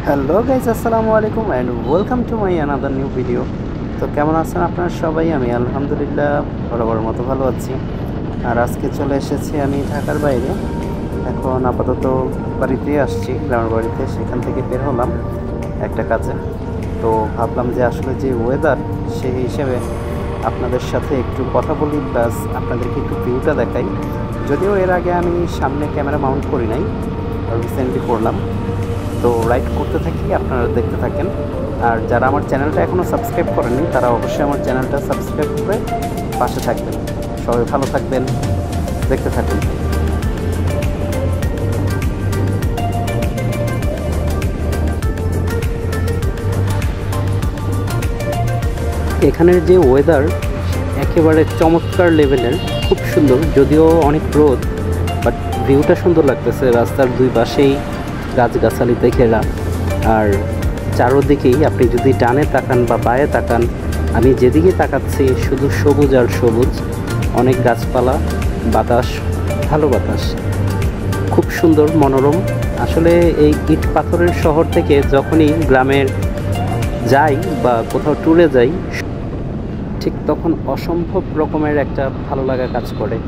Hello guys, আসসালামু আলাইকুম and welcome to my another new video. তো কেমন আছেন আপনারা সবাই? আমি আলহামদুলিল্লাহ বরাবর মতো ভালো আছি। আর আজকে চলে এসেছি আমি ঢাকার বাইরে। এখন আপাতত বাড়িতে আসছি, গ্রামের বাড়িতে। সেখান থেকে বের হলাম একটা কাজে। তো ভাবলাম যে আসলে যে ওয়েদার, সেই হিসেবে আপনাদের সাথে একটু কথা বলি, প্লাস আপনাদেরকে একটু ভিউটা দেখাই। যদিও এর আগে আমি সামনে ক্যামেরা মাউন্ট করি নাই, রিসেন্টলি করলাম। তো রাইড করতে থাকি, আপনারা দেখতে থাকেন। আর যারা আমার চ্যানেলটা এখনও সাবস্ক্রাইব করেননি তারা অবশ্যই আমার চ্যানেলটা সাবস্ক্রাইব করে পাশে থাকবেন। সবাই ভালো থাকবেন, দেখতে থাকুন। এখানের যে ওয়েদার একেবারে চমৎকার লেভেলের, খুব সুন্দর। যদিও অনেক রোদ, বাট ভিউটা সুন্দর লাগতেছে। রাস্তার দুই পাশেই গাছগাছালিতে ঘেরা, আর চারোদিকেই আপনি যদি ডানে তাকান বা বায়ে তাকান, আমি যেদিকে তাকাচ্ছি শুধু সবুজ আর সবুজ। অনেক গাছপালা, বাতাস, ভালো বাতাস, খুব সুন্দর, মনোরম। আসলে এই ইট পাথরের শহর থেকে যখনই গ্রামের যাই বা কোথাও ট্যুরে যাই, ঠিক তখন অসম্ভব রকমের একটা ভালো লাগা কাজ করে।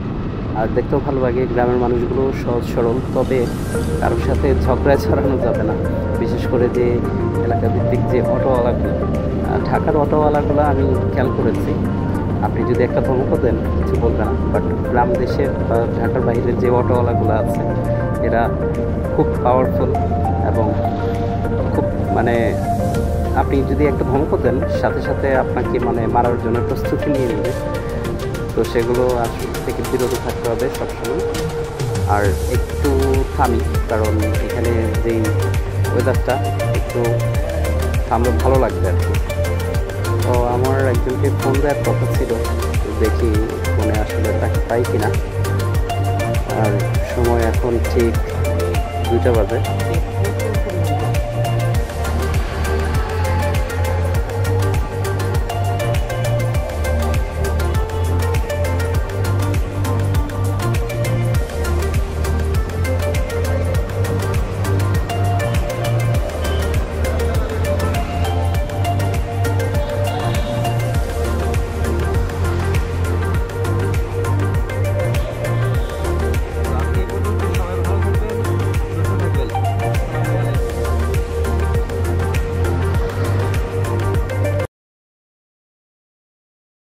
আর দেখতেও ভালো লাগে। গ্রামের মানুষগুলো সহজ সরল, তবে কারোর সাথে ঝগড়ায় ছড়ানো যাবে না। বিশেষ করে যে এলাকা ভিত্তিক যে অটোওয়ালাগুলো, ঢাকার অটোওয়ালাগুলো আমি খেয়াল করেছি, আপনি যদি একটা ধমকও দেন কিছু বলবে না। বাট গ্রাম দেশের বা ঢাকার বাইরের যে অটোওয়ালাগুলো আছে, এরা খুব পাওয়ারফুল এবং খুব আপনি যদি একটা ধমকও দেন, সাথে সাথে আপনাকে মারার জন্য প্রস্তুতি নিয়ে নেবে। তো সেগুলো আসলে থেকে বিরত থাকতে হবে সবসময়। আর একটু থামি, কারণ এখানে যেই ওয়েদারটা, একটু থামলে ভালো লাগবে আর কি। তো আমার একজনকে ফোন দেওয়ার কথা ছিল, দেখি ফোনে আসলে তাকে পাই কিনা। আর সময় এখন ঠিক 2টা বাজে।